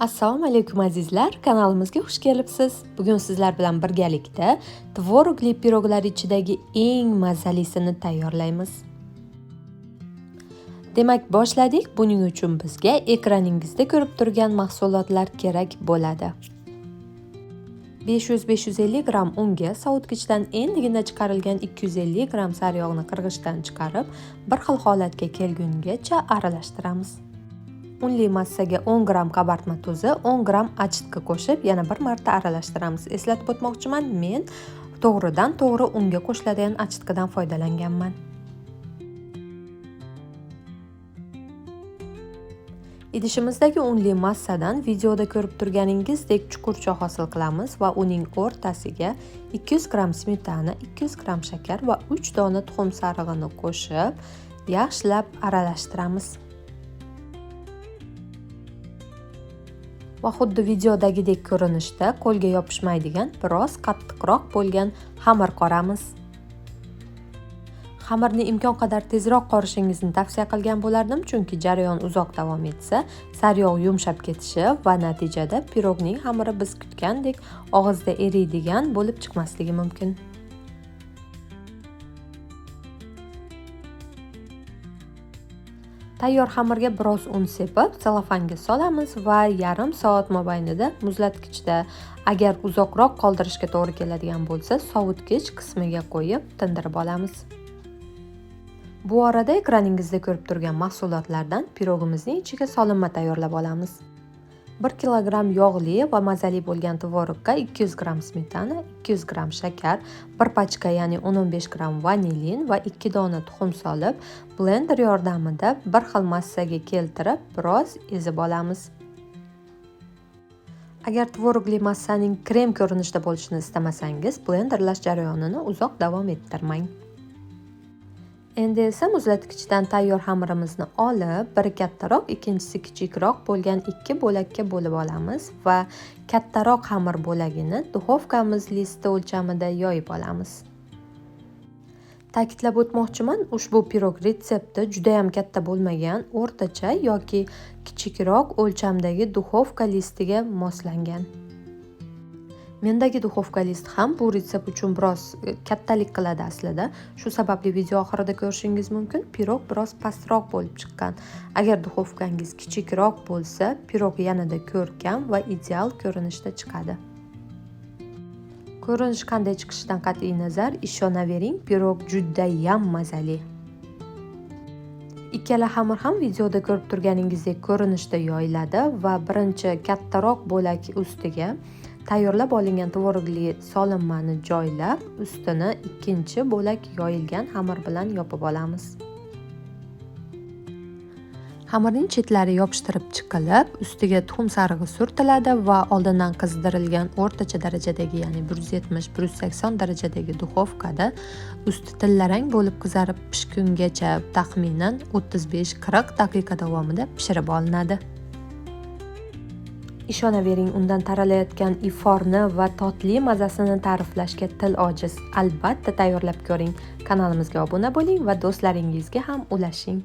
Assalomu alaykum azizlar, kanalimizga xush kelibsiz. Bugun sizlar bilan birgalikda tvorogli piroglar ichidagi eng mazalisini tayyorlaymiz. Demak, boshladik. Buning uchun bizga ekraningizda ko'rib turgan mahsulotlar kerak bo'ladi. 500-550 gram unga sovutgichdan endigina chiqarilgan 250 gram sariyog'ni qirg'ichdan chiqarib, bir xil holatga kelgungacha aralashtiramiz. Unli massaga 10 gram qabartma tuzi, 10 gram achitki qo'shib, yana bir marta aralashtiramiz. Eslatib o'tmoqchiman, men to'g'ridan to'g'ri unga qo'shiladigan achitkidan foydalanganman. Idishimizdagi unli massadan videoda ko'rib turganingizdek chuqurcha hosil qilamiz va uning o'rtasiga 200 gram smetana, 200 gram shakar va 3 dona tuxum sarig'ini qo'shib, yaxshilab aralashtiramiz. Va xuddi videodagidek ko'rinishda qo'lga yopishmaydigan, biroz qattiqroq bo'lgan xamir qoramiz. Xamirni imkon qadar tezroq qorishingizni tavsiya qilgan bo'lardim, chunki jarayon uzoq davom etsa, sariyog' yumshab ketishi va natijada pirogning xamiri biz kutgandek og'izda eriydigan bo'lib chiqmasligi mumkin. Tayyor xamirga biroz un sepib, selofanga solamiz va yarim soat mobaynida muzlatgichda, agar uzoqroq qoldirishga to'g'ri keladigan bo'lsa, sovutgich qismiga qo'yib tindirib olamiz. Bu orada ekraningizda ko'rib turgan mahsulotlardan pirogimizning ichiga solinma tayyorlab olamiz. 1 kilogramm yog'li va mazali bo'lgan tvorogga 200 gram smetana, 200 gram shakar, 1 pachka ya'ni 15 gram vanilin va 2 dona tuxum solib, blender yordamida bir xil massaga keltirib, biroz ezib olamiz. Agar tvorogli massaning krem ko'rinishda bo'lishini istamasangiz, blenderlash jarayonini uzoq davom ettirmang. Endi esa muzlatgichdan tayyor xamirimizni olib, biri kattaroq, ikkinchisi kichikroq bo'lgan 2 bo'lakka bo'lib olamiz va kattaroq xamir bo'lagini duxovkamiz listi o'lchamida yoyib olamiz. Ta'kidlab o'tmoqchiman, ushbu pirog retsepti juda ham katta bo'lmagan, o'rtacha yoki kichikroq o'lchamdagi duxovka listiga moslangan. Mendagi duxovka list ham bu retsept uchun biroz kattalik qiladi aslida. Shu sababli video oxirida ko'rishingiz mumkin, pirog biroz pastroq bo'lib chiqqan. Agar duxovkangiz kichikroq bo'lsa, pirog yanada ko'rkam va ideal ko'rinishda chiqadi. Ko'rinish qanday chiqishidan qat'iy nazar, ishonavering, pirog juda ham mazali. Ikkala xamir ham videoda ko'rib turganingizdek ko'rinishda yoyiladi va birinchi kattaroq bo'lak ustiga tayyorlab olingan tvorogli solinmani joylab, ustini ikkinchi bo'lak yoyilgan xamir bilan yopib olamiz. Xamirning chetlari yopishtirib chiqilib, ustiga tuxum sarig'i surtiladi va oldindan qizdirilgan o'rtacha darajadagi, ya'ni 170-180 darajadagi duxovkada usti tillarang bo'lib qizarib pishgungacha taxminan 35-40 daqiqa davomida pishirib olinadi. Ishonavering, undan taralayotgan iforni va totli mazasini ta'riflashga til ojiz. Albatta tayyorlab ko'ring. Kanalimizga obuna bo'ling va do'stlaringizga ham ulashing.